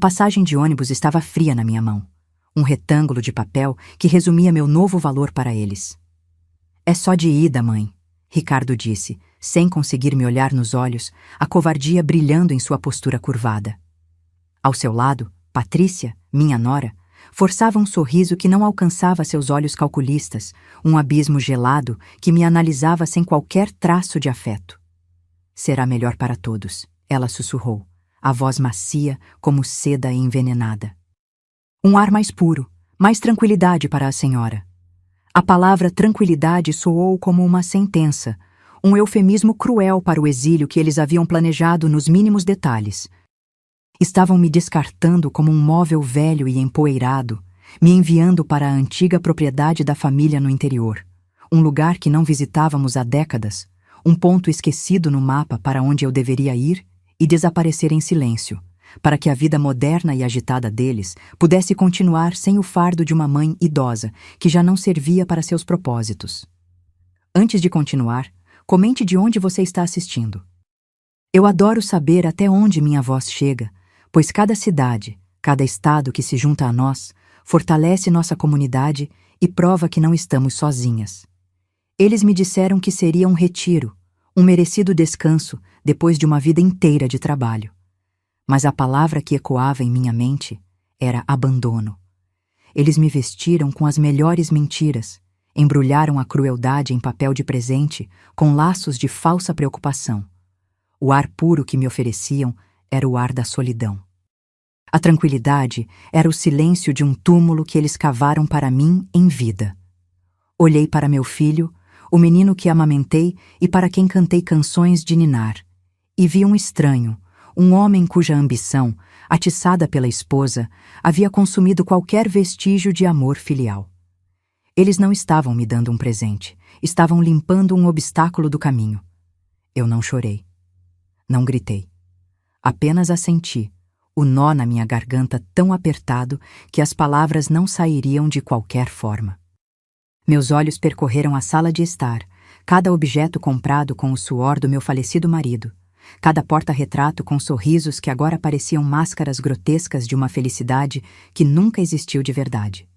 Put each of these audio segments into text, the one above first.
passagem de ônibus estava fria na minha mão. Um retângulo de papel que resumia meu novo valor para eles. É só de ida, mãe, Ricardo disse, sem conseguir me olhar nos olhos, a covardia brilhando em sua postura curvada. Ao seu lado, Patrícia, minha nora, forçava um sorriso que não alcançava seus olhos calculistas, um abismo gelado que me analisava sem qualquer traço de afeto. Será melhor para todos, ela sussurrou, a voz macia como seda envenenada. Um ar mais puro, mais tranquilidade para a senhora. A palavra tranquilidade soou como uma sentença, um eufemismo cruel para o exílio que eles haviam planejado nos mínimos detalhes. Estavam me descartando como um móvel velho e empoeirado, me enviando para a antiga propriedade da família no interior, um lugar que não visitávamos há décadas, um ponto esquecido no mapa para onde eu deveria ir e desaparecer em silêncio, para que a vida moderna e agitada deles pudesse continuar sem o fardo de uma mãe idosa que já não servia para seus propósitos. Antes de continuar, comente de onde você está assistindo. Eu adoro saber até onde minha voz chega, pois cada cidade, cada estado que se junta a nós, fortalece nossa comunidade e prova que não estamos sozinhas. Eles me disseram que seria um retiro, um merecido descanso depois de uma vida inteira de trabalho. Mas a palavra que ecoava em minha mente era abandono. Eles me vestiram com as melhores mentiras, embrulharam a crueldade em papel de presente com laços de falsa preocupação. O ar puro que me ofereciam era o ar da solidão. A tranquilidade era o silêncio de um túmulo que eles cavaram para mim em vida. Olhei para meu filho, o menino que amamentei e para quem cantei canções de ninar, e vi um estranho, um homem cuja ambição, atiçada pela esposa, havia consumido qualquer vestígio de amor filial. Eles não estavam me dando um presente, estavam limpando um obstáculo do caminho. Eu não chorei. Não gritei. Apenas assenti, o nó na minha garganta tão apertado que as palavras não sairiam de qualquer forma. Meus olhos percorreram a sala de estar, cada objeto comprado com o suor do meu falecido marido, cada porta-retrato com sorrisos que agora pareciam máscaras grotescas de uma felicidade que nunca existiu de verdade.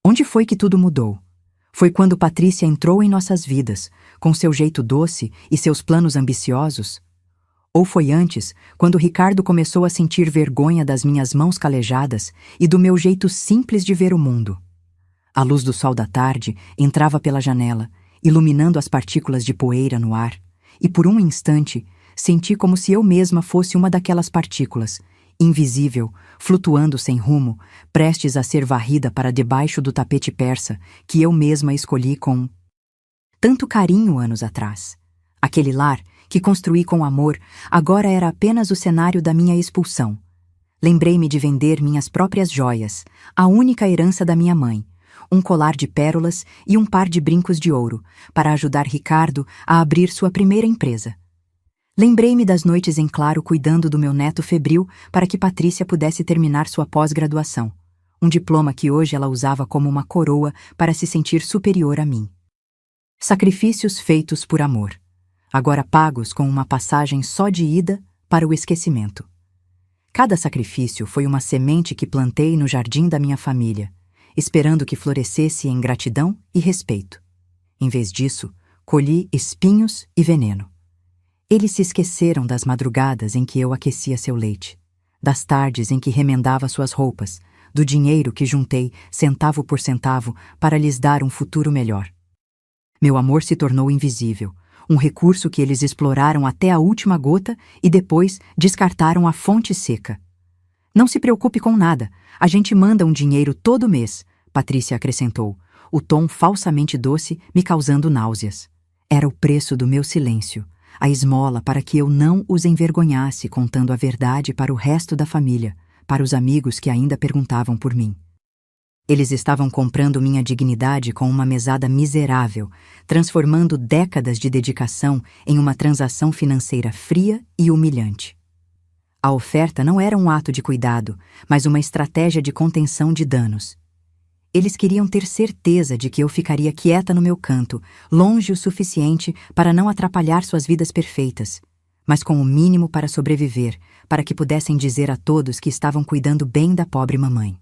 Onde foi que tudo mudou? Foi quando Patrícia entrou em nossas vidas, com seu jeito doce e seus planos ambiciosos? Ou foi antes, quando Ricardo começou a sentir vergonha das minhas mãos calejadas e do meu jeito simples de ver o mundo? A luz do sol da tarde entrava pela janela, iluminando as partículas de poeira no ar, e por um instante senti como se eu mesma fosse uma daquelas partículas, invisível, flutuando sem rumo, prestes a ser varrida para debaixo do tapete persa que eu mesma escolhi com tanto carinho anos atrás. Aquele lar que construí com amor agora era apenas o cenário da minha expulsão. Lembrei-me de vender minhas próprias joias, a única herança da minha mãe, um colar de pérolas e um par de brincos de ouro, para ajudar Ricardo a abrir sua primeira empresa. Lembrei-me das noites em claro cuidando do meu neto febril para que Patrícia pudesse terminar sua pós-graduação, um diploma que hoje ela usava como uma coroa para se sentir superior a mim. Sacrifícios feitos por amor, agora pagos com uma passagem só de ida para o esquecimento. Cada sacrifício foi uma semente que plantei no jardim da minha família, esperando que florescesse em gratidão e respeito. Em vez disso, colhi espinhos e veneno. Eles se esqueceram das madrugadas em que eu aquecia seu leite, das tardes em que remendava suas roupas, do dinheiro que juntei centavo por centavo para lhes dar um futuro melhor. Meu amor se tornou invisível, um recurso que eles exploraram até a última gota e depois descartaram a fonte seca. Não se preocupe com nada, a gente manda um dinheiro todo mês, Patrícia acrescentou, o tom falsamente doce me causando náuseas. Era o preço do meu silêncio, a esmola para que eu não os envergonhasse contando a verdade para o resto da família, para os amigos que ainda perguntavam por mim. Eles estavam comprando minha dignidade com uma mesada miserável, transformando décadas de dedicação em uma transação financeira fria e humilhante. A oferta não era um ato de cuidado, mas uma estratégia de contenção de danos. Eles queriam ter certeza de que eu ficaria quieta no meu canto, longe o suficiente para não atrapalhar suas vidas perfeitas, mas com o mínimo para sobreviver, para que pudessem dizer a todos que estavam cuidando bem da pobre mamãe.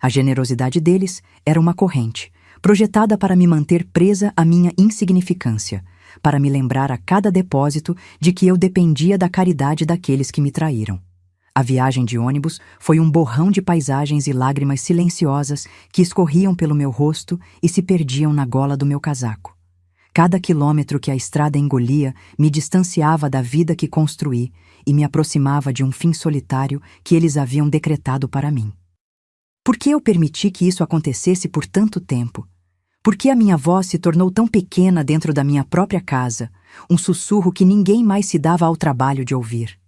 A generosidade deles era uma corrente, projetada para me manter presa à minha insignificância, para me lembrar a cada depósito de que eu dependia da caridade daqueles que me traíram. A viagem de ônibus foi um borrão de paisagens e lágrimas silenciosas que escorriam pelo meu rosto e se perdiam na gola do meu casaco. Cada quilômetro que a estrada engolia me distanciava da vida que construí e me aproximava de um fim solitário que eles haviam decretado para mim. Por que eu permiti que isso acontecesse por tanto tempo? Por que a minha voz se tornou tão pequena dentro da minha própria casa, um sussurro que ninguém mais se dava ao trabalho de ouvir?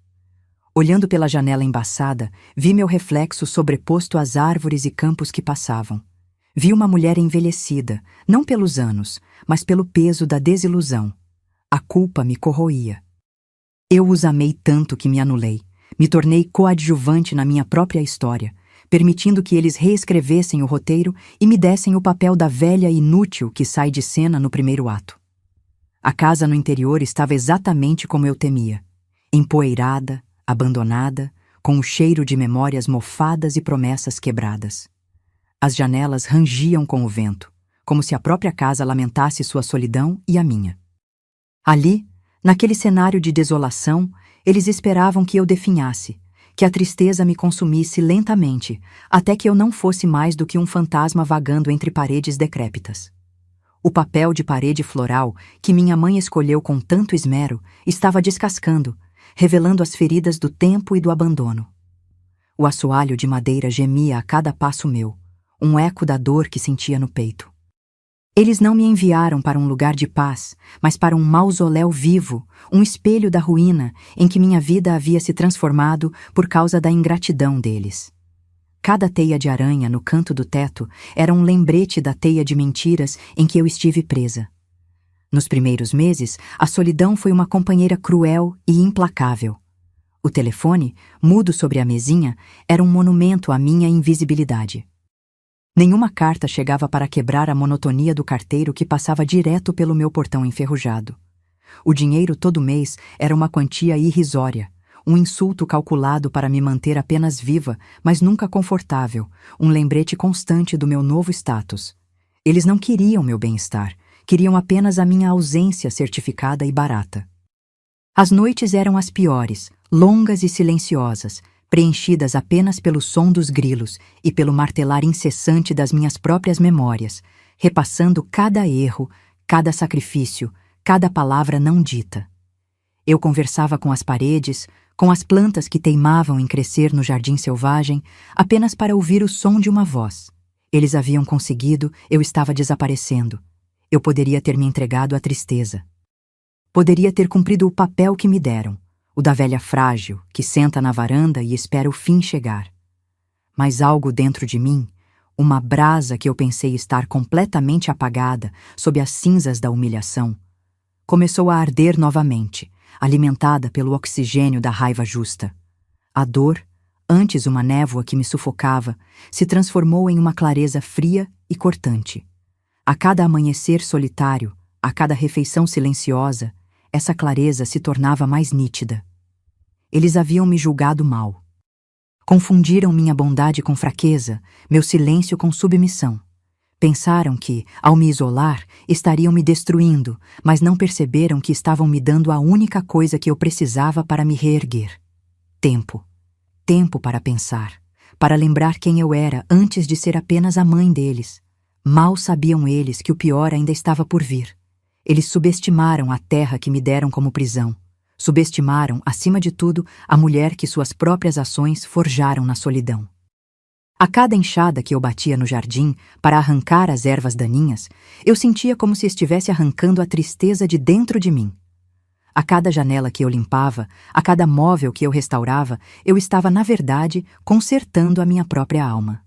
Olhando pela janela embaçada, vi meu reflexo sobreposto às árvores e campos que passavam. Vi uma mulher envelhecida, não pelos anos, mas pelo peso da desilusão. A culpa me corroía. Eu os amei tanto que me anulei, me tornei coadjuvante na minha própria história, permitindo que eles reescrevessem o roteiro e me dessem o papel da velha inútil que sai de cena no primeiro ato. A casa no interior estava exatamente como eu temia, empoeirada, abandonada, com o cheiro de memórias mofadas e promessas quebradas. As janelas rangiam com o vento, como se a própria casa lamentasse sua solidão e a minha. Ali, naquele cenário de desolação, eles esperavam que eu definhasse, que a tristeza me consumisse lentamente, até que eu não fosse mais do que um fantasma vagando entre paredes decrépitas. O papel de parede floral, que minha mãe escolheu com tanto esmero, estava descascando, revelando as feridas do tempo e do abandono. O assoalho de madeira gemia a cada passo meu, um eco da dor que sentia no peito. Eles não me enviaram para um lugar de paz, mas para um mausoléu vivo, um espelho da ruína em que minha vida havia se transformado por causa da ingratidão deles. Cada teia de aranha no canto do teto era um lembrete da teia de mentiras em que eu estive presa. Nos primeiros meses, a solidão foi uma companheira cruel e implacável. O telefone, mudo sobre a mesinha, era um monumento à minha invisibilidade. Nenhuma carta chegava para quebrar a monotonia do carteiro que passava direto pelo meu portão enferrujado. O dinheiro todo mês era uma quantia irrisória, um insulto calculado para me manter apenas viva, mas nunca confortável, um lembrete constante do meu novo status. Eles não queriam meu bem-estar, queriam apenas a minha ausência certificada e barata. As noites eram as piores, longas e silenciosas, preenchidas apenas pelo som dos grilos e pelo martelar incessante das minhas próprias memórias, repassando cada erro, cada sacrifício, cada palavra não dita. Eu conversava com as paredes, com as plantas que teimavam em crescer no jardim selvagem, apenas para ouvir o som de uma voz. Eles haviam conseguido, eu estava desaparecendo. Eu poderia ter me entregado à tristeza. Poderia ter cumprido o papel que me deram, o da velha frágil, que senta na varanda e espera o fim chegar. Mas algo dentro de mim, uma brasa que eu pensei estar completamente apagada sob as cinzas da humilhação, começou a arder novamente, alimentada pelo oxigênio da raiva justa. A dor, antes uma névoa que me sufocava, se transformou em uma clareza fria e cortante. A cada amanhecer solitário, a cada refeição silenciosa, essa clareza se tornava mais nítida. Eles haviam me julgado mal. Confundiram minha bondade com fraqueza, meu silêncio com submissão. Pensaram que, ao me isolar, estariam me destruindo, mas não perceberam que estavam me dando a única coisa que eu precisava para me reerguer. Tempo. Tempo para pensar, para lembrar quem eu era antes de ser apenas a mãe deles. Mal sabiam eles que o pior ainda estava por vir. Eles subestimaram a terra que me deram como prisão. Subestimaram, acima de tudo, a mulher que suas próprias ações forjaram na solidão. A cada enxada que eu batia no jardim para arrancar as ervas daninhas, eu sentia como se estivesse arrancando a tristeza de dentro de mim. A cada janela que eu limpava, a cada móvel que eu restaurava, eu estava, na verdade, consertando a minha própria alma.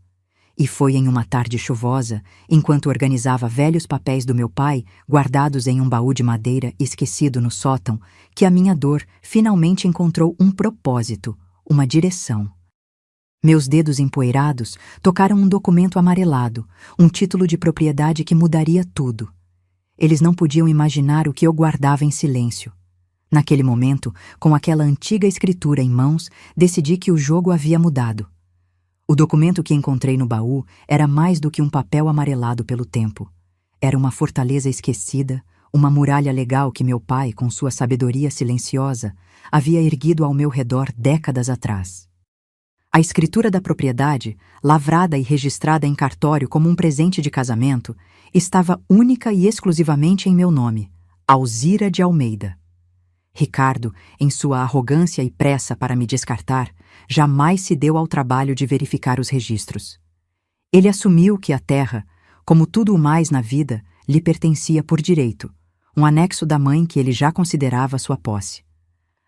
E foi em uma tarde chuvosa, enquanto organizava velhos papéis do meu pai, guardados em um baú de madeira esquecido no sótão, que a minha dor finalmente encontrou um propósito, uma direção. Meus dedos empoeirados tocaram um documento amarelado, um título de propriedade que mudaria tudo. Eles não podiam imaginar o que eu guardava em silêncio. Naquele momento, com aquela antiga escritura em mãos, decidi que o jogo havia mudado. O documento que encontrei no baú era mais do que um papel amarelado pelo tempo. Era uma fortaleza esquecida, uma muralha legal que meu pai, com sua sabedoria silenciosa, havia erguido ao meu redor décadas atrás. A escritura da propriedade, lavrada e registrada em cartório como um presente de casamento, estava única e exclusivamente em meu nome, Alzira de Almeida. Ricardo, em sua arrogância e pressa para me descartar, jamais se deu ao trabalho de verificar os registros. Ele assumiu que a terra, como tudo o mais na vida, lhe pertencia por direito, um anexo da mãe que ele já considerava sua posse.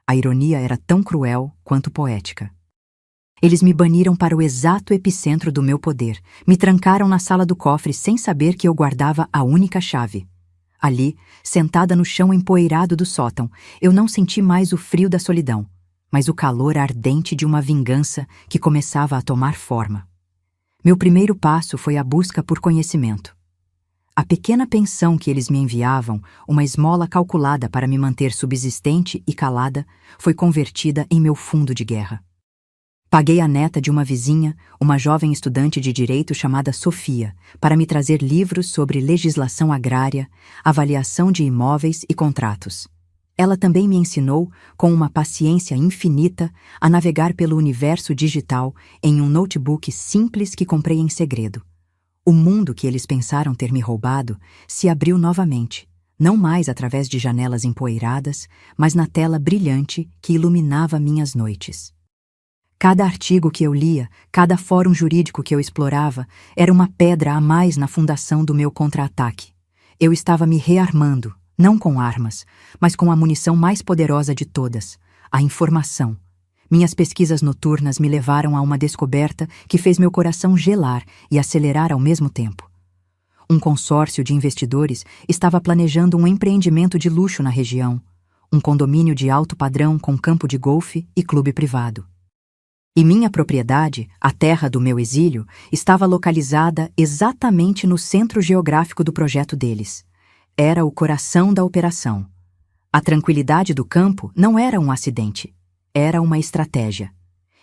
A ironia era tão cruel quanto poética. Eles me baniram para o exato epicentro do meu poder, me trancaram na sala do cofre sem saber que eu guardava a única chave. Ali, sentada no chão empoeirado do sótão, eu não senti mais o frio da solidão, mas o calor ardente de uma vingança que começava a tomar forma. Meu primeiro passo foi a busca por conhecimento. A pequena pensão que eles me enviavam, uma esmola calculada para me manter subsistente e calada, foi convertida em meu fundo de guerra. Paguei a neta de uma vizinha, uma jovem estudante de direito chamada Sofia, para me trazer livros sobre legislação agrária, avaliação de imóveis e contratos. Ela também me ensinou, com uma paciência infinita, a navegar pelo universo digital em um notebook simples que comprei em segredo. O mundo que eles pensaram ter me roubado se abriu novamente, não mais através de janelas empoeiradas, mas na tela brilhante que iluminava minhas noites. Cada artigo que eu lia, cada fórum jurídico que eu explorava, era uma pedra a mais na fundação do meu contra-ataque. Eu estava me rearmando, não com armas, mas com a munição mais poderosa de todas, a informação. Minhas pesquisas noturnas me levaram a uma descoberta que fez meu coração gelar e acelerar ao mesmo tempo. Um consórcio de investidores estava planejando um empreendimento de luxo na região, um condomínio de alto padrão com campo de golfe e clube privado. E minha propriedade, a terra do meu exílio, estava localizada exatamente no centro geográfico do projeto deles. Era o coração da operação. A tranquilidade do campo não era um acidente, era uma estratégia.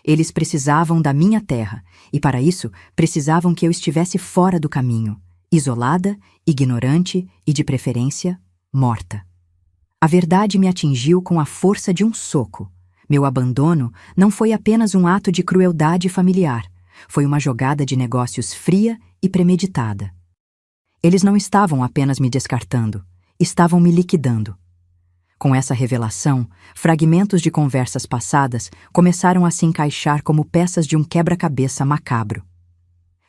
Eles precisavam da minha terra, e para isso precisavam que eu estivesse fora do caminho, isolada, ignorante e, de preferência, morta. A verdade me atingiu com a força de um soco. Meu abandono não foi apenas um ato de crueldade familiar, foi uma jogada de negócios fria e premeditada. Eles não estavam apenas me descartando, estavam me liquidando. Com essa revelação, fragmentos de conversas passadas começaram a se encaixar como peças de um quebra-cabeça macabro.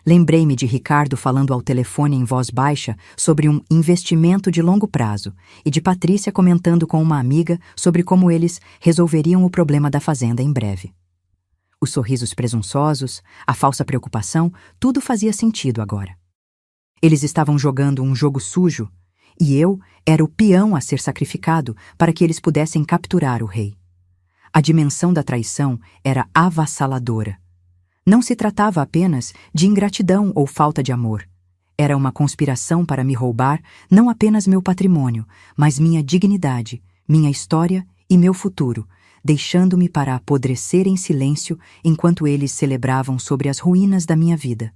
Lembrei-me de Ricardo falando ao telefone em voz baixa sobre um investimento de longo prazo e de Patrícia comentando com uma amiga sobre como eles resolveriam o problema da fazenda em breve. Os sorrisos presunçosos, a falsa preocupação, tudo fazia sentido agora. Eles estavam jogando um jogo sujo e eu era o peão a ser sacrificado para que eles pudessem capturar o rei. A dimensão da traição era avassaladora. Não se tratava apenas de ingratidão ou falta de amor. Era uma conspiração para me roubar não apenas meu patrimônio, mas minha dignidade, minha história e meu futuro, deixando-me para apodrecer em silêncio enquanto eles celebravam sobre as ruínas da minha vida.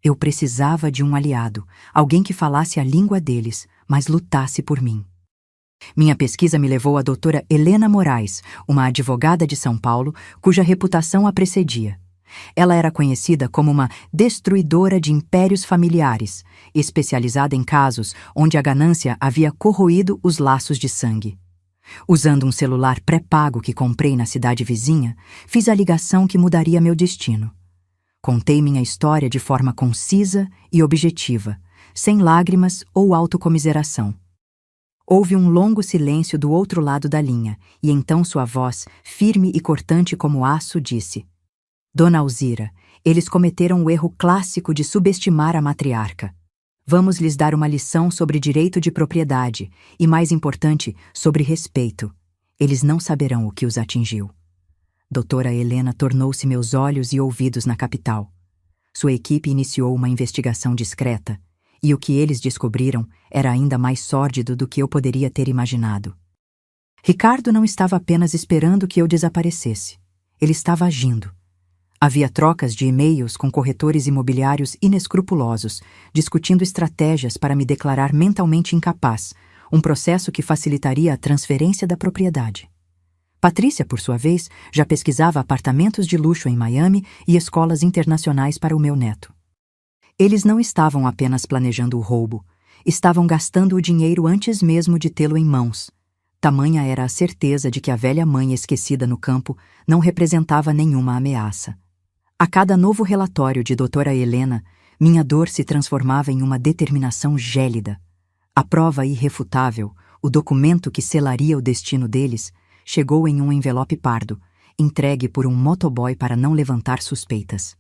Eu precisava de um aliado, alguém que falasse a língua deles, mas lutasse por mim. Minha pesquisa me levou à doutora Helena Moraes, uma advogada de São Paulo, cuja reputação a precedia. Ela era conhecida como uma destruidora de impérios familiares, especializada em casos onde a ganância havia corroído os laços de sangue. Usando um celular pré-pago que comprei na cidade vizinha, fiz a ligação que mudaria meu destino. Contei minha história de forma concisa e objetiva, sem lágrimas ou autocomiseração. Houve um longo silêncio do outro lado da linha, e então sua voz, firme e cortante como aço, disse: Dona Alzira, eles cometeram o erro clássico de subestimar a matriarca. Vamos lhes dar uma lição sobre direito de propriedade e, mais importante, sobre respeito. Eles não saberão o que os atingiu. Doutora Helena tornou-se meus olhos e ouvidos na capital. Sua equipe iniciou uma investigação discreta, e o que eles descobriram era ainda mais sórdido do que eu poderia ter imaginado. Ricardo não estava apenas esperando que eu desaparecesse. Ele estava agindo. Havia trocas de e-mails com corretores imobiliários inescrupulosos, discutindo estratégias para me declarar mentalmente incapaz, um processo que facilitaria a transferência da propriedade. Patrícia, por sua vez, já pesquisava apartamentos de luxo em Miami e escolas internacionais para o meu neto. Eles não estavam apenas planejando o roubo, estavam gastando o dinheiro antes mesmo de tê-lo em mãos. Tamanha era a certeza de que a velha mãe esquecida no campo não representava nenhuma ameaça. A cada novo relatório de doutora Helena, minha dor se transformava em uma determinação gélida. A prova irrefutável, o documento que selaria o destino deles, chegou em um envelope pardo, entregue por um motoboy para não levantar suspeitas.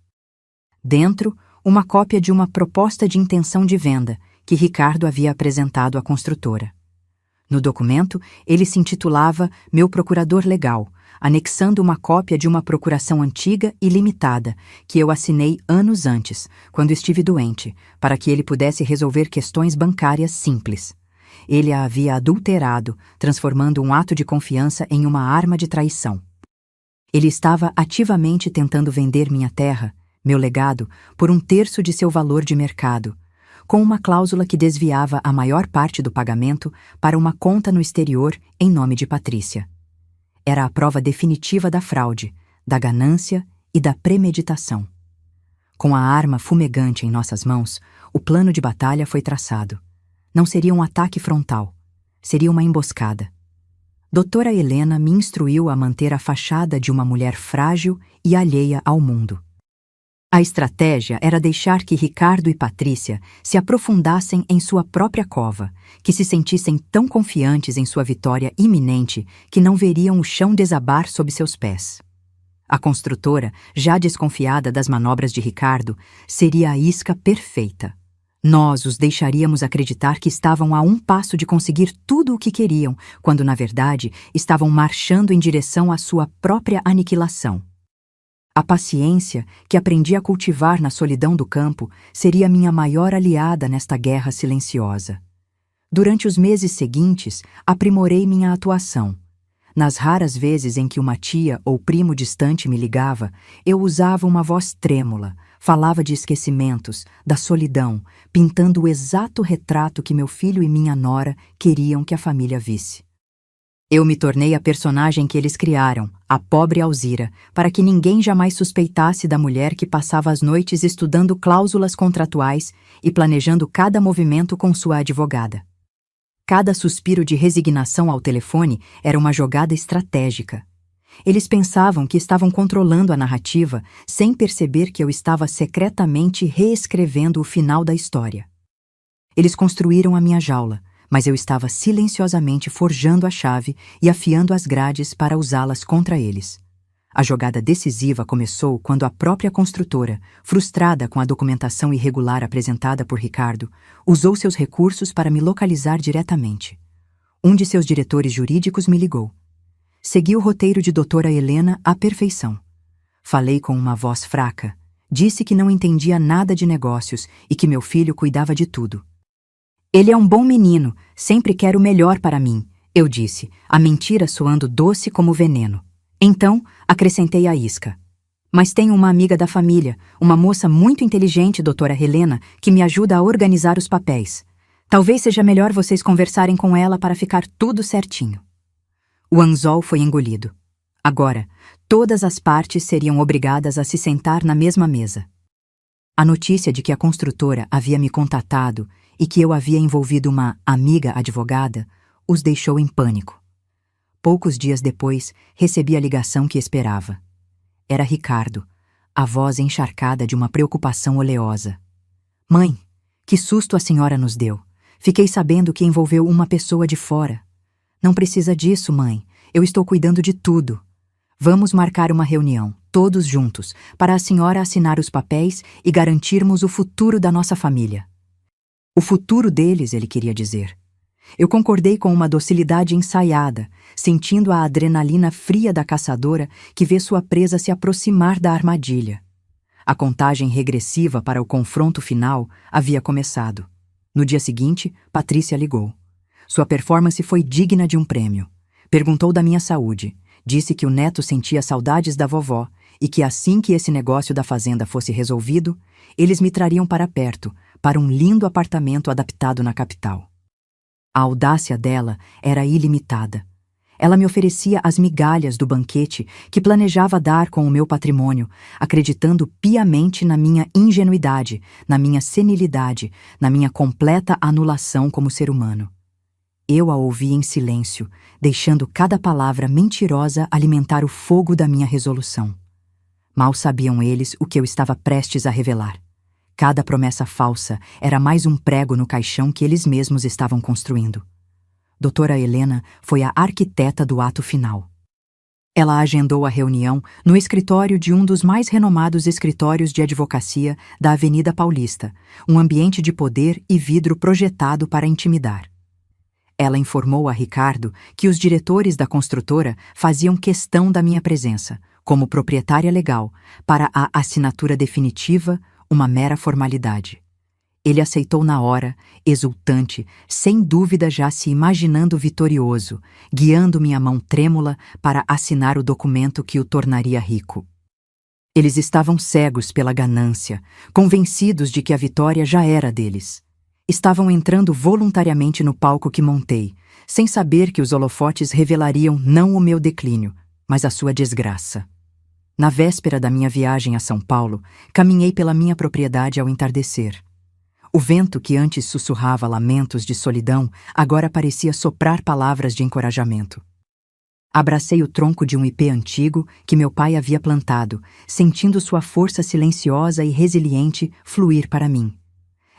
Dentro, uma cópia de uma proposta de intenção de venda que Ricardo havia apresentado à construtora. No documento, ele se intitulava Meu Procurador Legal, anexando uma cópia de uma procuração antiga e limitada que eu assinei anos antes, quando estive doente, para que ele pudesse resolver questões bancárias simples. Ele a havia adulterado, transformando um ato de confiança em uma arma de traição. Ele estava ativamente tentando vender minha terra, meu legado, por 1/3 de seu valor de mercado, com uma cláusula que desviava a maior parte do pagamento para uma conta no exterior em nome de Patrícia. Era a prova definitiva da fraude, da ganância e da premeditação. Com a arma fumegante em nossas mãos, o plano de batalha foi traçado. Não seria um ataque frontal, seria uma emboscada. Doutora Helena me instruiu a manter a fachada de uma mulher frágil e alheia ao mundo. A estratégia era deixar que Ricardo e Patrícia se aprofundassem em sua própria cova, que se sentissem tão confiantes em sua vitória iminente que não veriam o chão desabar sob seus pés. A construtora, já desconfiada das manobras de Ricardo, seria a isca perfeita. Nós os deixaríamos acreditar que estavam a um passo de conseguir tudo o que queriam, quando, na verdade, estavam marchando em direção à sua própria aniquilação. A paciência, que aprendi a cultivar na solidão do campo, seria minha maior aliada nesta guerra silenciosa. Durante os meses seguintes, aprimorei minha atuação. Nas raras vezes em que uma tia ou primo distante me ligava, eu usava uma voz trêmula, falava de esquecimentos, da solidão, pintando o exato retrato que meu filho e minha nora queriam que a família visse. Eu me tornei a personagem que eles criaram, a pobre Alzira, para que ninguém jamais suspeitasse da mulher que passava as noites estudando cláusulas contratuais e planejando cada movimento com sua advogada. Cada suspiro de resignação ao telefone era uma jogada estratégica. Eles pensavam que estavam controlando a narrativa sem perceber que eu estava secretamente reescrevendo o final da história. Eles construíram a minha jaula, mas eu estava silenciosamente forjando a chave e afiando as grades para usá-las contra eles. A jogada decisiva começou quando a própria construtora, frustrada com a documentação irregular apresentada por Ricardo, usou seus recursos para me localizar diretamente. Um de seus diretores jurídicos me ligou. Segui o roteiro de doutora Helena à perfeição. Falei com uma voz fraca. Disse que não entendia nada de negócios e que meu filho cuidava de tudo. Ele é um bom menino, sempre quer o melhor para mim, eu disse, a mentira soando doce como veneno. Então, acrescentei a isca. Mas tenho uma amiga da família, uma moça muito inteligente, doutora Helena, que me ajuda a organizar os papéis. Talvez seja melhor vocês conversarem com ela para ficar tudo certinho. O anzol foi engolido. Agora, todas as partes seriam obrigadas a se sentar na mesma mesa. A notícia de que a construtora havia me contatado e que eu havia envolvido uma amiga advogada os deixou em pânico. Poucos dias depois, recebi a ligação que esperava. Era Ricardo, a voz encharcada de uma preocupação oleosa. Mãe, que susto a senhora nos deu. Fiquei sabendo que envolveu uma pessoa de fora. Não precisa disso, mãe. Eu estou cuidando de tudo. Vamos marcar uma reunião, todos juntos, para a senhora assinar os papéis e garantirmos o futuro da nossa família. O futuro deles, ele queria dizer. Eu concordei com uma docilidade ensaiada, sentindo a adrenalina fria da caçadora que vê sua presa se aproximar da armadilha. A contagem regressiva para o confronto final havia começado. No dia seguinte, Patrícia ligou. Sua performance foi digna de um prêmio. Perguntou da minha saúde. Disse que o neto sentia saudades da vovó e que assim que esse negócio da fazenda fosse resolvido, eles me trariam para perto, para um lindo apartamento adaptado na capital. A audácia dela era ilimitada. Ela me oferecia as migalhas do banquete que planejava dar com o meu patrimônio, acreditando piamente na minha ingenuidade, na minha senilidade, na minha completa anulação como ser humano. Eu a ouvi em silêncio, deixando cada palavra mentirosa alimentar o fogo da minha resolução. Mal sabiam eles o que eu estava prestes a revelar. Cada promessa falsa era mais um prego no caixão que eles mesmos estavam construindo. Doutora Helena foi a arquiteta do ato final. Ela agendou a reunião no escritório de um dos mais renomados escritórios de advocacia da Avenida Paulista, um ambiente de poder e vidro projetado para intimidar. Ela informou a Ricardo que os diretores da construtora faziam questão da minha presença, como proprietária legal, para a assinatura definitiva, uma mera formalidade. Ele aceitou na hora, exultante, sem dúvida já se imaginando vitorioso, guiando minha mão trêmula para assinar o documento que o tornaria rico. Eles estavam cegos pela ganância, convencidos de que a vitória já era deles. Estavam entrando voluntariamente no palco que montei, sem saber que os holofotes revelariam não o meu declínio, mas a sua desgraça. Na véspera da minha viagem a São Paulo, caminhei pela minha propriedade ao entardecer. O vento que antes sussurrava lamentos de solidão, agora parecia soprar palavras de encorajamento. Abracei o tronco de um ipê antigo que meu pai havia plantado, sentindo sua força silenciosa e resiliente fluir para mim.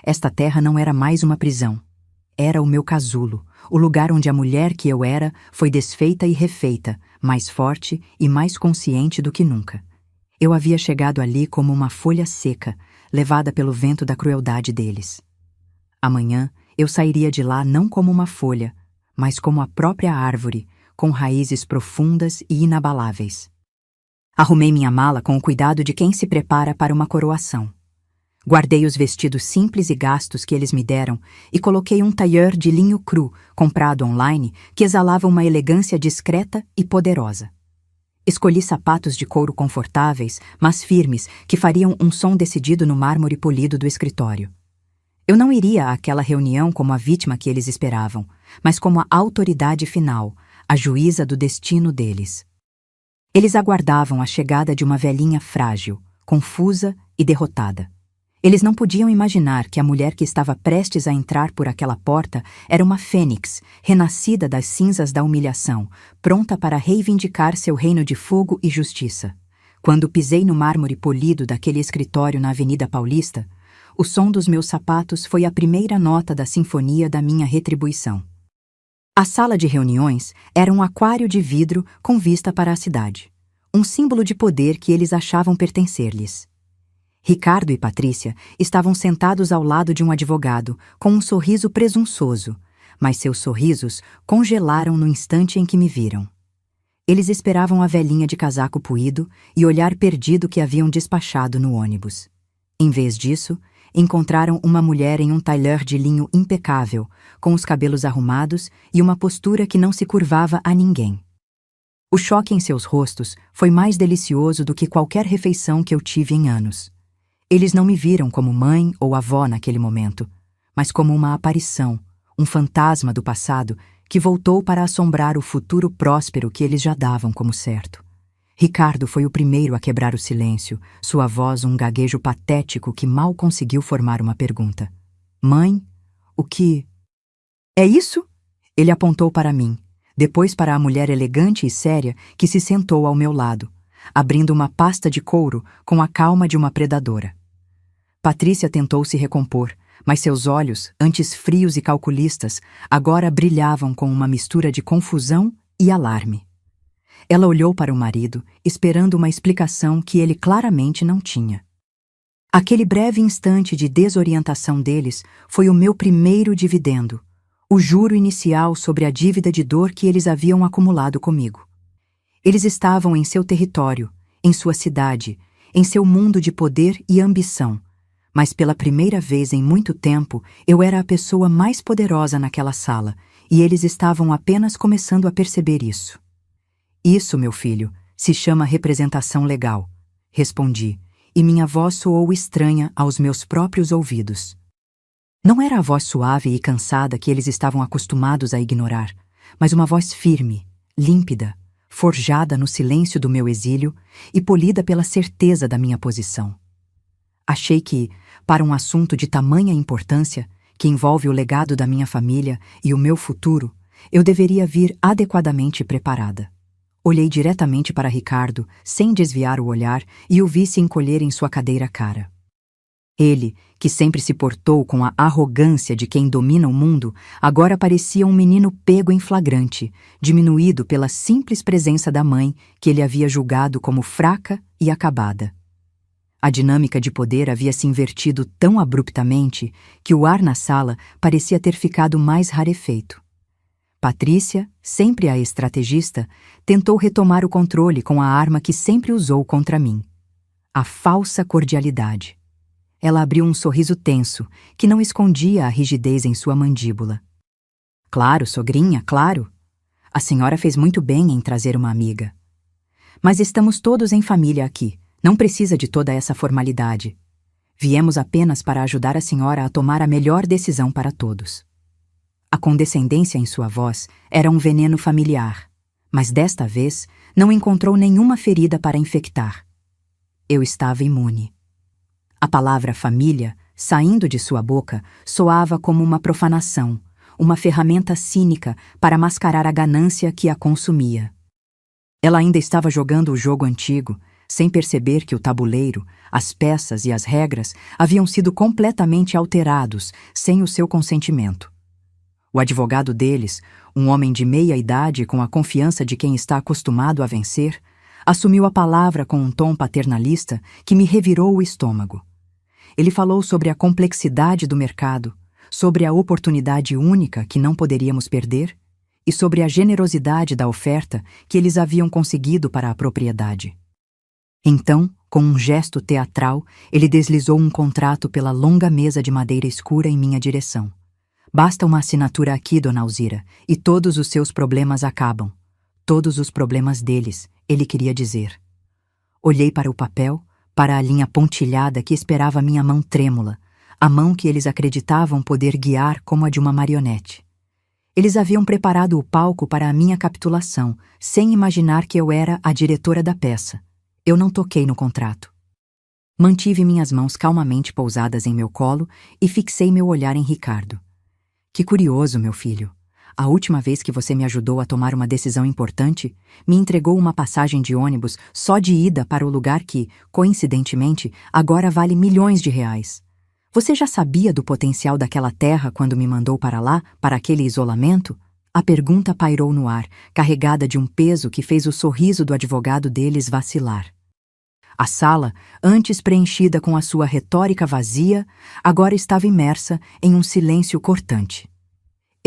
Esta terra não era mais uma prisão. Era o meu casulo, o lugar onde a mulher que eu era foi desfeita e refeita, mais forte e mais consciente do que nunca. Eu havia chegado ali como uma folha seca, levada pelo vento da crueldade deles. Amanhã eu sairia de lá não como uma folha, mas como a própria árvore, com raízes profundas e inabaláveis. Arrumei minha mala com o cuidado de quem se prepara para uma coroação. Guardei os vestidos simples e gastos que eles me deram e coloquei um tailleur de linho cru, comprado online, que exalava uma elegância discreta e poderosa. Escolhi sapatos de couro confortáveis, mas firmes, que fariam um som decidido no mármore polido do escritório. Eu não iria àquela reunião como a vítima que eles esperavam, mas como a autoridade final, a juíza do destino deles. Eles aguardavam a chegada de uma velhinha frágil, confusa e derrotada. Eles não podiam imaginar que a mulher que estava prestes a entrar por aquela porta era uma fênix, renascida das cinzas da humilhação, pronta para reivindicar seu reino de fogo e justiça. Quando pisei no mármore polido daquele escritório na Avenida Paulista, o som dos meus sapatos foi a primeira nota da sinfonia da minha retribuição. A sala de reuniões era um aquário de vidro com vista para a cidade, um símbolo de poder que eles achavam pertencer-lhes. Ricardo e Patrícia estavam sentados ao lado de um advogado, com um sorriso presunçoso, mas seus sorrisos congelaram no instante em que me viram. Eles esperavam a velhinha de casaco puído e olhar perdido que haviam despachado no ônibus. Em vez disso, encontraram uma mulher em um tailleur de linho impecável, com os cabelos arrumados e uma postura que não se curvava a ninguém. O choque em seus rostos foi mais delicioso do que qualquer refeição que eu tive em anos. Eles não me viram como mãe ou avó naquele momento, mas como uma aparição, um fantasma do passado que voltou para assombrar o futuro próspero que eles já davam como certo. Ricardo foi o primeiro a quebrar o silêncio, sua voz um gaguejo patético que mal conseguiu formar uma pergunta. Mãe, o que... É isso? Ele apontou para mim, depois para a mulher elegante e séria que se sentou ao meu lado, abrindo uma pasta de couro com a calma de uma predadora. Patrícia tentou se recompor, mas seus olhos, antes frios e calculistas, agora brilhavam com uma mistura de confusão e alarme. Ela olhou para o marido, esperando uma explicação que ele claramente não tinha. Aquele breve instante de desorientação deles foi o meu primeiro dividendo, o juro inicial sobre a dívida de dor que eles haviam acumulado comigo. Eles estavam em seu território, em sua cidade, em seu mundo de poder e ambição, mas pela primeira vez em muito tempo eu era a pessoa mais poderosa naquela sala e eles estavam apenas começando a perceber isso. Isso, meu filho, se chama representação legal, respondi, e minha voz soou estranha aos meus próprios ouvidos. Não era a voz suave e cansada que eles estavam acostumados a ignorar, mas uma voz firme, límpida, forjada no silêncio do meu exílio e polida pela certeza da minha posição. Achei que, para um assunto de tamanha importância, que envolve o legado da minha família e o meu futuro, eu deveria vir adequadamente preparada. Olhei diretamente para Ricardo, sem desviar o olhar, e o vi se encolher em sua cadeira cara. Ele, que sempre se portou com a arrogância de quem domina o mundo, agora parecia um menino pego em flagrante, diminuído pela simples presença da mãe que ele havia julgado como fraca e acabada. A dinâmica de poder havia se invertido tão abruptamente que o ar na sala parecia ter ficado mais rarefeito. Patrícia, sempre a estrategista, tentou retomar o controle com a arma que sempre usou contra mim: a falsa cordialidade. Ela abriu um sorriso tenso, que não escondia a rigidez em sua mandíbula. Claro, sogrinha, claro. A senhora fez muito bem em trazer uma amiga. Mas estamos todos em família aqui. Não precisa de toda essa formalidade. Viemos apenas para ajudar a senhora a tomar a melhor decisão para todos. A condescendência em sua voz era um veneno familiar, mas desta vez não encontrou nenhuma ferida para infectar. Eu estava imune. A palavra família, saindo de sua boca, soava como uma profanação, uma ferramenta cínica para mascarar a ganância que a consumia. Ela ainda estava jogando o jogo antigo, sem perceber que o tabuleiro, as peças e as regras haviam sido completamente alterados sem o seu consentimento. O advogado deles, um homem de meia idade com a confiança de quem está acostumado a vencer, assumiu a palavra com um tom paternalista que me revirou o estômago. Ele falou sobre a complexidade do mercado, sobre a oportunidade única que não poderíamos perder e sobre a generosidade da oferta que eles haviam conseguido para a propriedade. Então, com um gesto teatral, ele deslizou um contrato pela longa mesa de madeira escura em minha direção. Basta uma assinatura aqui, dona Alzira, e todos os seus problemas acabam. Todos os problemas deles, ele queria dizer. Olhei para o papel, para a linha pontilhada que esperava minha mão trêmula, a mão que eles acreditavam poder guiar como a de uma marionete. Eles haviam preparado o palco para a minha capitulação, sem imaginar que eu era a diretora da peça. Eu não toquei no contrato. Mantive minhas mãos calmamente pousadas em meu colo e fixei meu olhar em Ricardo. Que curioso, meu filho. A última vez que você me ajudou a tomar uma decisão importante, me entregou uma passagem de ônibus só de ida para o lugar que, coincidentemente, agora vale milhões de reais. Você já sabia do potencial daquela terra quando me mandou para lá, para aquele isolamento? A pergunta pairou no ar, carregada de um peso que fez o sorriso do advogado deles vacilar. A sala, antes preenchida com a sua retórica vazia, agora estava imersa em um silêncio cortante.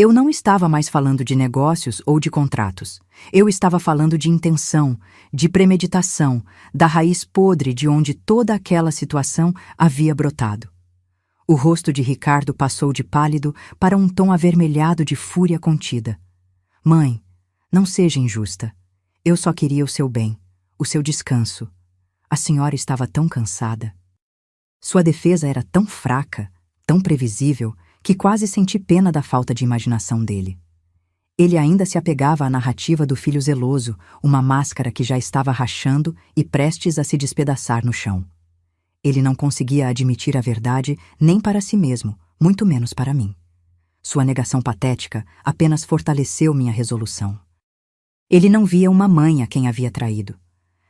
Eu não estava mais falando de negócios ou de contratos. Eu estava falando de intenção, de premeditação, da raiz podre de onde toda aquela situação havia brotado. O rosto de Ricardo passou de pálido para um tom avermelhado de fúria contida. Mãe, não seja injusta. Eu só queria o seu bem, o seu descanso. A senhora estava tão cansada. Sua defesa era tão fraca, tão previsível, que quase senti pena da falta de imaginação dele. Ele ainda se apegava à narrativa do filho zeloso, uma máscara que já estava rachando e prestes a se despedaçar no chão. Ele não conseguia admitir a verdade nem para si mesmo, muito menos para mim. Sua negação patética apenas fortaleceu minha resolução. Ele não via uma mãe a quem havia traído,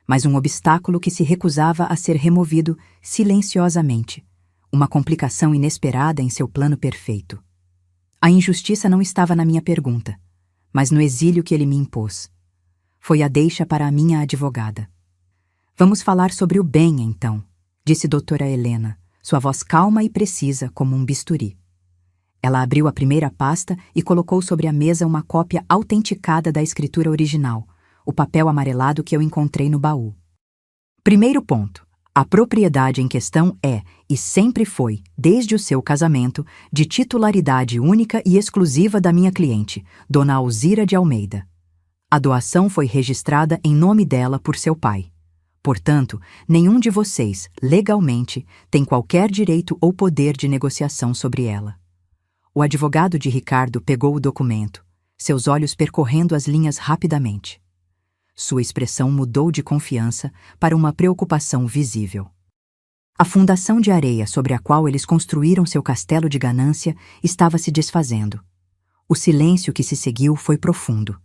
mas um obstáculo que se recusava a ser removido silenciosamente, uma complicação inesperada em seu plano perfeito. A injustiça não estava na minha pergunta, mas no exílio que ele me impôs. Foi a deixa para a minha advogada. Vamos falar sobre o bem, então, disse doutora Helena, sua voz calma e precisa como um bisturi. Ela abriu a primeira pasta e colocou sobre a mesa uma cópia autenticada da escritura original, o papel amarelado que eu encontrei no baú. Primeiro ponto. A propriedade em questão é, e sempre foi, desde o seu casamento, de titularidade única e exclusiva da minha cliente, Dona Alzira de Almeida. A doação foi registrada em nome dela por seu pai. Portanto, nenhum de vocês, legalmente, tem qualquer direito ou poder de negociação sobre ela. O advogado de Ricardo pegou o documento, seus olhos percorrendo as linhas rapidamente. Sua expressão mudou de confiança para uma preocupação visível. A fundação de areia sobre a qual eles construíram seu castelo de ganância estava se desfazendo. O silêncio que se seguiu foi profundo.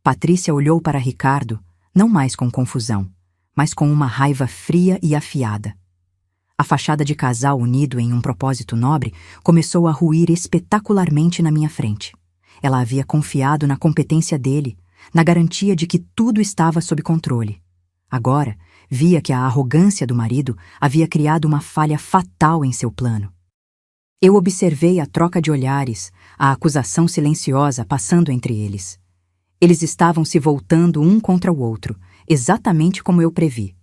Patrícia olhou para Ricardo, não mais com confusão, mas com uma raiva fria e afiada. A fachada de casal unido em um propósito nobre começou a ruir espetacularmente na minha frente. Ela havia confiado na competência dele, na garantia de que tudo estava sob controle. Agora, via que a arrogância do marido havia criado uma falha fatal em seu plano. Eu observei a troca de olhares, a acusação silenciosa passando entre eles. Eles estavam se voltando um contra o outro, exatamente como eu previ.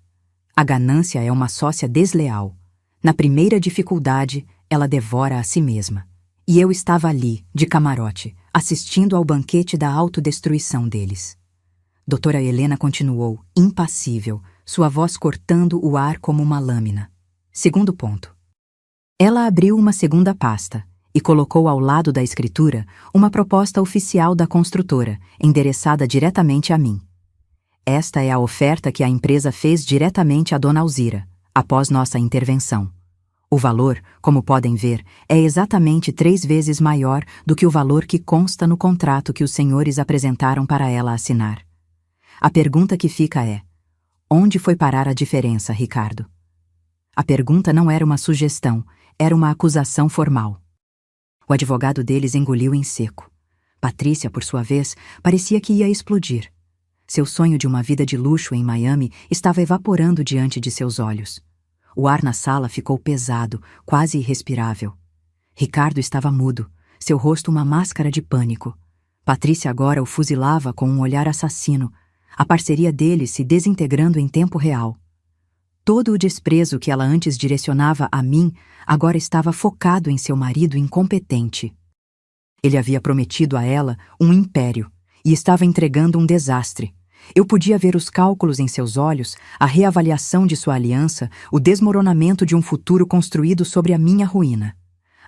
A ganância é uma sócia desleal. Na primeira dificuldade, ela devora a si mesma. E eu estava ali, de camarote, assistindo ao banquete da autodestruição deles. Doutora Helena continuou, impassível, sua voz cortando o ar como uma lâmina. Segundo ponto. Ela abriu uma segunda pasta e colocou ao lado da escritura uma proposta oficial da construtora, endereçada diretamente a mim. Esta é a oferta que a empresa fez diretamente a Dona Alzira, após nossa intervenção. O valor, como podem ver, é exatamente 3 vezes maior do que o valor que consta no contrato que os senhores apresentaram para ela assinar. A pergunta que fica é: onde foi parar a diferença, Ricardo? A pergunta não era uma sugestão, era uma acusação formal. O advogado deles engoliu em seco. Patrícia, por sua vez, parecia que ia explodir. Seu sonho de uma vida de luxo em Miami estava evaporando diante de seus olhos. O ar na sala ficou pesado, quase irrespirável. Ricardo estava mudo, seu rosto uma máscara de pânico. Patrícia agora o fuzilava com um olhar assassino, a parceria deles se desintegrando em tempo real. Todo o desprezo que ela antes direcionava a mim agora estava focado em seu marido incompetente. Ele havia prometido a ela um império e estava entregando um desastre. Eu podia ver os cálculos em seus olhos, a reavaliação de sua aliança, o desmoronamento de um futuro construído sobre a minha ruína.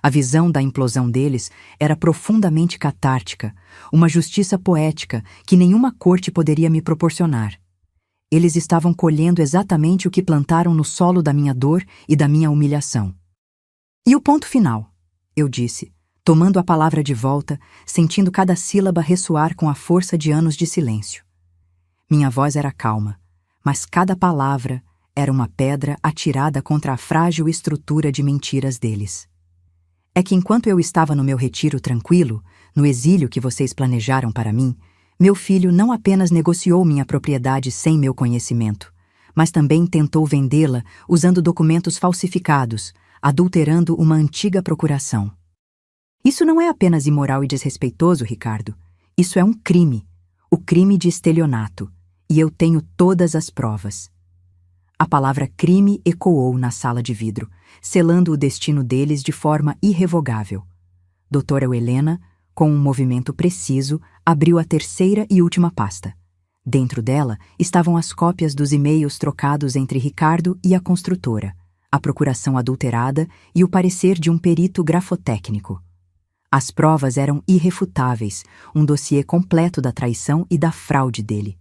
A visão da implosão deles era profundamente catártica, uma justiça poética que nenhuma corte poderia me proporcionar. Eles estavam colhendo exatamente o que plantaram no solo da minha dor e da minha humilhação. E o ponto final, eu disse, tomando a palavra de volta, sentindo cada sílaba ressoar com a força de anos de silêncio. Minha voz era calma, mas cada palavra era uma pedra atirada contra a frágil estrutura de mentiras deles. É que enquanto eu estava no meu retiro tranquilo, no exílio que vocês planejaram para mim, meu filho não apenas negociou minha propriedade sem meu conhecimento, mas também tentou vendê-la usando documentos falsificados, adulterando uma antiga procuração. Isso não é apenas imoral e desrespeitoso, Ricardo. Isso é um crime, o crime de estelionato. E eu tenho todas as provas. A palavra crime ecoou na sala de vidro, selando o destino deles de forma irrevogável. Doutora Helena, com um movimento preciso, abriu a terceira e última pasta. Dentro dela estavam as cópias dos e-mails trocados entre Ricardo e a construtora, a procuração adulterada e o parecer de um perito grafotécnico. As provas eram irrefutáveis, um dossiê completo da traição e da fraude dele.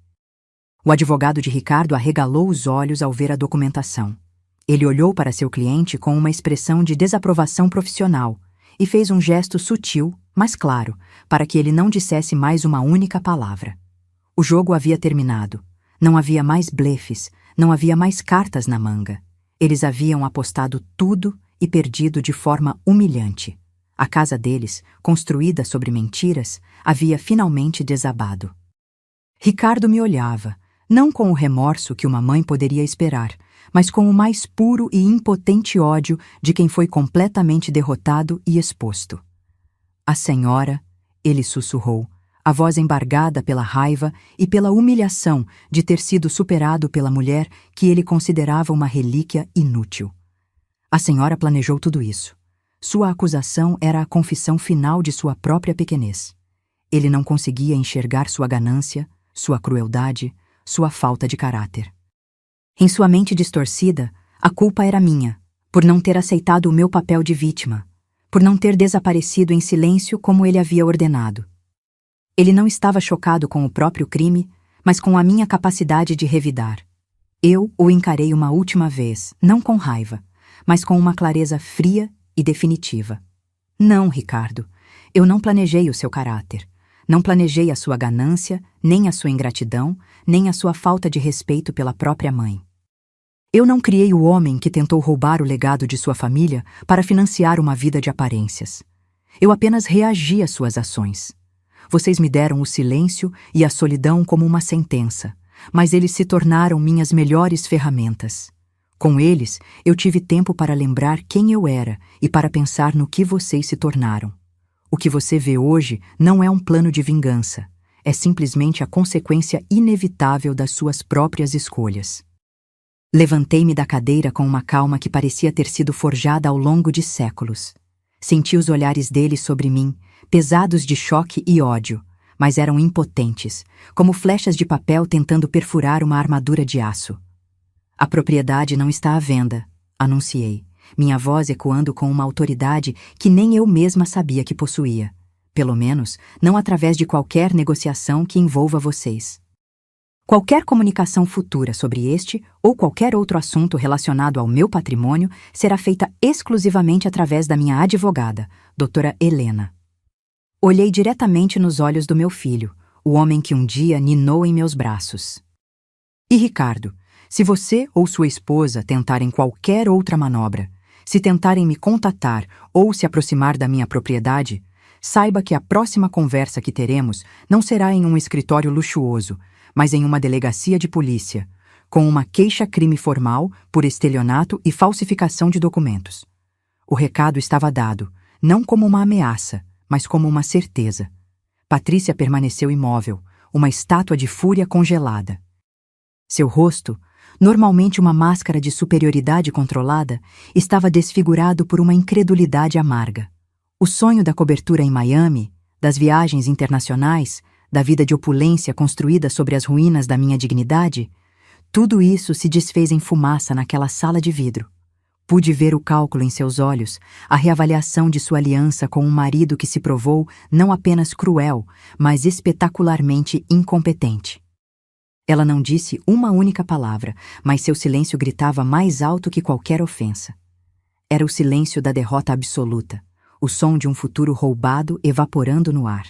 O advogado de Ricardo arregalou os olhos ao ver a documentação. Ele olhou para seu cliente com uma expressão de desaprovação profissional e fez um gesto sutil, mas claro, para que ele não dissesse mais uma única palavra. O jogo havia terminado. Não havia mais blefes, não havia mais cartas na manga. Eles haviam apostado tudo e perdido de forma humilhante. A casa deles, construída sobre mentiras, havia finalmente desabado. Ricardo me olhava, não com o remorso que uma mãe poderia esperar, mas com o mais puro e impotente ódio de quem foi completamente derrotado e exposto. A senhora, ele sussurrou, a voz embargada pela raiva e pela humilhação de ter sido superado pela mulher que ele considerava uma relíquia inútil. A senhora planejou tudo isso. Sua acusação era a confissão final de sua própria pequenez. Ele não conseguia enxergar sua ganância, sua crueldade, sua falta de caráter. Em sua mente distorcida, a culpa era minha, por não ter aceitado o meu papel de vítima, por não ter desaparecido em silêncio como ele havia ordenado. Ele não estava chocado com o próprio crime, mas com a minha capacidade de revidar. Eu o encarei uma última vez, não com raiva, mas com uma clareza fria e definitiva. Não, Ricardo, eu não planejei o seu caráter. Não planejei a sua ganância, nem a sua ingratidão, nem a sua falta de respeito pela própria mãe. Eu não criei o homem que tentou roubar o legado de sua família para financiar uma vida de aparências. Eu apenas reagi às suas ações. Vocês me deram o silêncio e a solidão como uma sentença, mas eles se tornaram minhas melhores ferramentas. Com eles, eu tive tempo para lembrar quem eu era e para pensar no que vocês se tornaram. O que você vê hoje não é um plano de vingança, é simplesmente a consequência inevitável das suas próprias escolhas. Levantei-me da cadeira com uma calma que parecia ter sido forjada ao longo de séculos. Senti os olhares dele sobre mim, pesados de choque e ódio, mas eram impotentes, como flechas de papel tentando perfurar uma armadura de aço. A propriedade não está à venda, anunciei, minha voz ecoando com uma autoridade que nem eu mesma sabia que possuía. Pelo menos, não através de qualquer negociação que envolva vocês. Qualquer comunicação futura sobre este ou qualquer outro assunto relacionado ao meu patrimônio será feita exclusivamente através da minha advogada, doutora Helena. Olhei diretamente nos olhos do meu filho, o homem que um dia ninou em meus braços. E Ricardo, se você ou sua esposa tentarem qualquer outra manobra, se tentarem me contatar ou se aproximar da minha propriedade, saiba que a próxima conversa que teremos não será em um escritório luxuoso, mas em uma delegacia de polícia, com uma queixa-crime formal por estelionato e falsificação de documentos. O recado estava dado, não como uma ameaça, mas como uma certeza. Patrícia permaneceu imóvel, uma estátua de fúria congelada. Seu rosto, normalmente uma máscara de superioridade controlada, estava desfigurado por uma incredulidade amarga. O sonho da cobertura em Miami, das viagens internacionais, da vida de opulência construída sobre as ruínas da minha dignidade, tudo isso se desfez em fumaça naquela sala de vidro. Pude ver o cálculo em seus olhos, a reavaliação de sua aliança com um marido que se provou não apenas cruel, mas espetacularmente incompetente. Ela não disse uma única palavra, mas seu silêncio gritava mais alto que qualquer ofensa. Era o silêncio da derrota absoluta, o som de um futuro roubado evaporando no ar.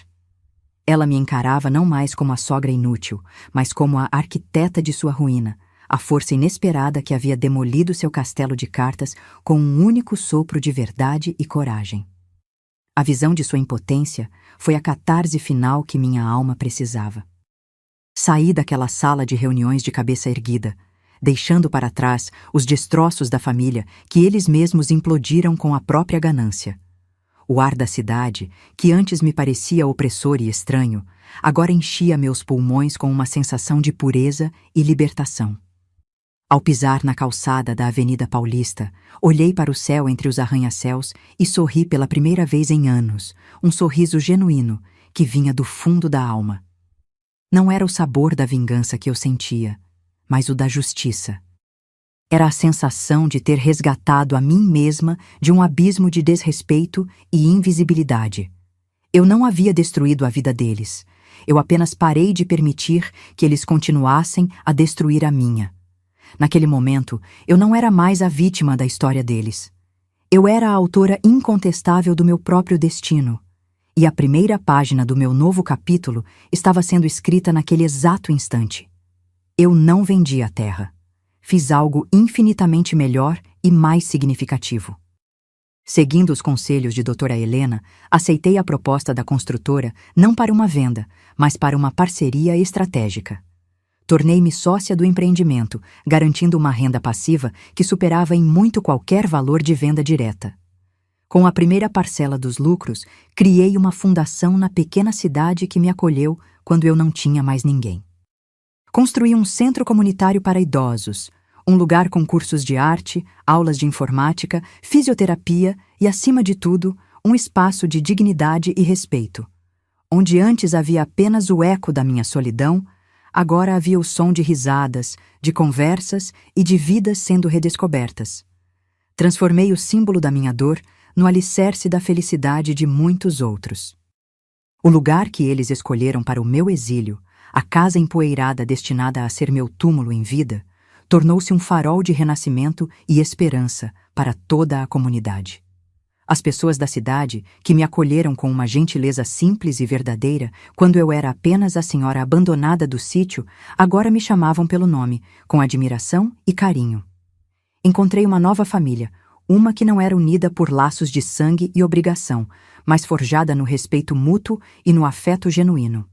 Ela me encarava não mais como a sogra inútil, mas como a arquiteta de sua ruína, a força inesperada que havia demolido seu castelo de cartas com um único sopro de verdade e coragem. A visão de sua impotência foi a catarse final que minha alma precisava. Saí daquela sala de reuniões de cabeça erguida, deixando para trás os destroços da família que eles mesmos implodiram com a própria ganância. O ar da cidade, que antes me parecia opressor e estranho, agora enchia meus pulmões com uma sensação de pureza e libertação. Ao pisar na calçada da Avenida Paulista, olhei para o céu entre os arranha-céus e sorri pela primeira vez em anos, um sorriso genuíno que vinha do fundo da alma. Não era o sabor da vingança que eu sentia, mas o da justiça. Era a sensação de ter resgatado a mim mesma de um abismo de desrespeito e invisibilidade. Eu não havia destruído a vida deles. Eu apenas parei de permitir que eles continuassem a destruir a minha. Naquele momento, eu não era mais a vítima da história deles. Eu era a autora incontestável do meu próprio destino. E a primeira página do meu novo capítulo estava sendo escrita naquele exato instante. Eu não vendi a terra. Fiz algo infinitamente melhor e mais significativo. Seguindo os conselhos de doutora Helena, aceitei a proposta da construtora não para uma venda, mas para uma parceria estratégica. Tornei-me sócia do empreendimento, garantindo uma renda passiva que superava em muito qualquer valor de venda direta. Com a primeira parcela dos lucros, criei uma fundação na pequena cidade que me acolheu quando eu não tinha mais ninguém. Construí um centro comunitário para idosos, um lugar com cursos de arte, aulas de informática, fisioterapia e, acima de tudo, um espaço de dignidade e respeito. Onde antes havia apenas o eco da minha solidão, agora havia o som de risadas, de conversas e de vidas sendo redescobertas. Transformei o símbolo da minha dor no alicerce da felicidade de muitos outros. O lugar que eles escolheram para o meu exílio, a casa empoeirada destinada a ser meu túmulo em vida, tornou-se um farol de renascimento e esperança para toda a comunidade. As pessoas da cidade, que me acolheram com uma gentileza simples e verdadeira quando eu era apenas a senhora abandonada do sítio, agora me chamavam pelo nome, com admiração e carinho. Encontrei uma nova família, uma que não era unida por laços de sangue e obrigação, mas forjada no respeito mútuo e no afeto genuíno.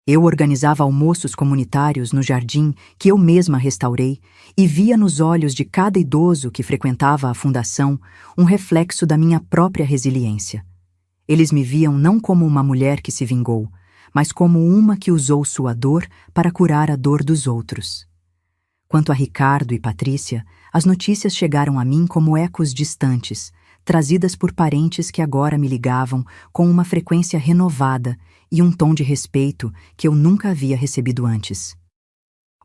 Eu organizava almoços comunitários no jardim que eu mesma restaurei e via nos olhos de cada idoso que frequentava a fundação um reflexo da minha própria resiliência. Eles me viam não como uma mulher que se vingou, mas como uma que usou sua dor para curar a dor dos outros. Quanto a Ricardo e Patrícia, as notícias chegaram a mim como ecos distantes, trazidas por parentes que agora me ligavam com uma frequência renovada e um tom de respeito que eu nunca havia recebido antes.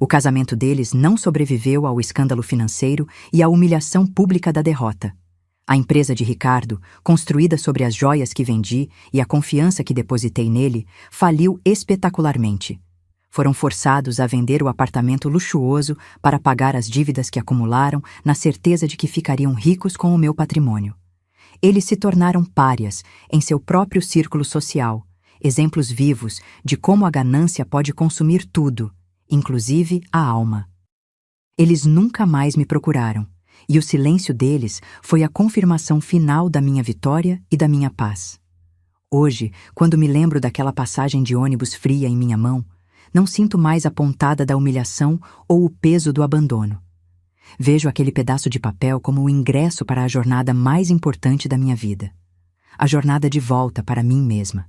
O casamento deles não sobreviveu ao escândalo financeiro e à humilhação pública da derrota. A empresa de Ricardo, construída sobre as joias que vendi e a confiança que depositei nele, faliu espetacularmente. Foram forçados a vender o apartamento luxuoso para pagar as dívidas que acumularam, na certeza de que ficariam ricos com o meu patrimônio. Eles se tornaram párias em seu próprio círculo social, exemplos vivos de como a ganância pode consumir tudo, inclusive a alma. Eles nunca mais me procuraram, e o silêncio deles foi a confirmação final da minha vitória e da minha paz. Hoje, quando me lembro daquela passagem de ônibus fria em minha mão, não sinto mais a pontada da humilhação ou o peso do abandono. Vejo aquele pedaço de papel como o ingresso para a jornada mais importante da minha vida. A jornada de volta para mim mesma.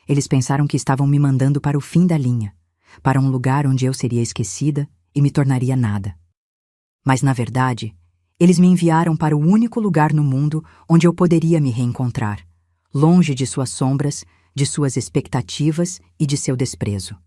Eles pensaram que estavam me mandando para o fim da linha, para um lugar onde eu seria esquecida e me tornaria nada. Mas, na verdade, eles me enviaram para o único lugar no mundo onde eu poderia me reencontrar, longe de suas sombras, de suas expectativas e de seu desprezo.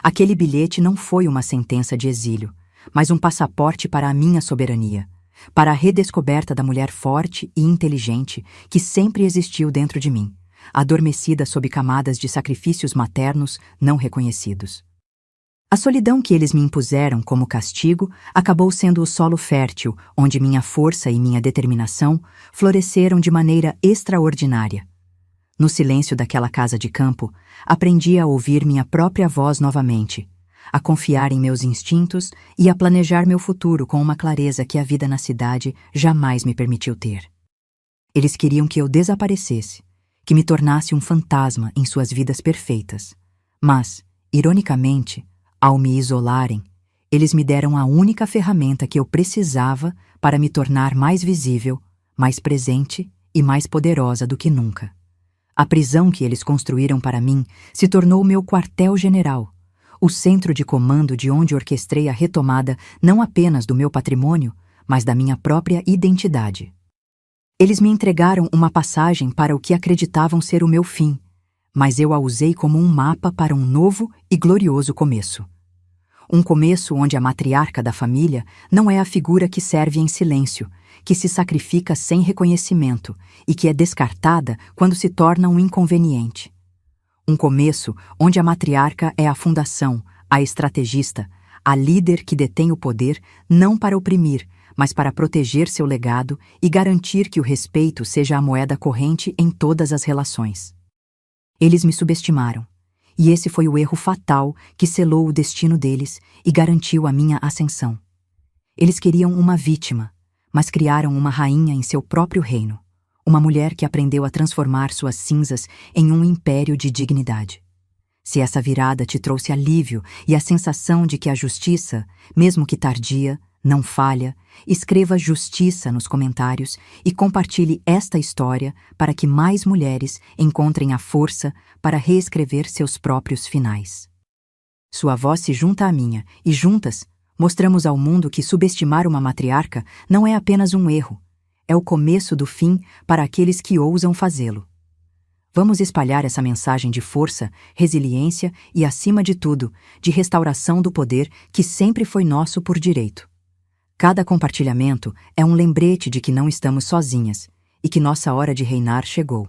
Aquele bilhete não foi uma sentença de exílio, mas um passaporte para a minha soberania, para a redescoberta da mulher forte e inteligente que sempre existiu dentro de mim, adormecida sob camadas de sacrifícios maternos não reconhecidos. A solidão que eles me impuseram como castigo acabou sendo o solo fértil onde minha força e minha determinação floresceram de maneira extraordinária. No silêncio daquela casa de campo, aprendi a ouvir minha própria voz novamente, a confiar em meus instintos e a planejar meu futuro com uma clareza que a vida na cidade jamais me permitiu ter. Eles queriam que eu desaparecesse, que me tornasse um fantasma em suas vidas perfeitas. Mas, ironicamente, ao me isolarem, eles me deram a única ferramenta que eu precisava para me tornar mais visível, mais presente e mais poderosa do que nunca. A prisão que eles construíram para mim se tornou meu quartel-general, o centro de comando de onde orquestrei a retomada não apenas do meu patrimônio, mas da minha própria identidade. Eles me entregaram uma passagem para o que acreditavam ser o meu fim, mas eu a usei como um mapa para um novo e glorioso começo. Um começo onde a matriarca da família não é a figura que serve em silêncio, que se sacrifica sem reconhecimento e que é descartada quando se torna um inconveniente. Um começo onde a matriarca é a fundação, a estrategista, a líder que detém o poder não para oprimir, mas para proteger seu legado e garantir que o respeito seja a moeda corrente em todas as relações. Eles me subestimaram, e esse foi o erro fatal que selou o destino deles e garantiu a minha ascensão. Eles queriam uma vítima, mas criaram uma rainha em seu próprio reino, uma mulher que aprendeu a transformar suas cinzas em um império de dignidade. Se essa virada te trouxe alívio e a sensação de que a justiça, mesmo que tardia, não falha, escreva justiça nos comentários e compartilhe esta história para que mais mulheres encontrem a força para reescrever seus próprios finais. Sua voz se junta à minha e juntas mostramos ao mundo que subestimar uma matriarca não é apenas um erro, é o começo do fim para aqueles que ousam fazê-lo. Vamos espalhar essa mensagem de força, resiliência e, acima de tudo, de restauração do poder que sempre foi nosso por direito. Cada compartilhamento é um lembrete de que não estamos sozinhas e que nossa hora de reinar chegou.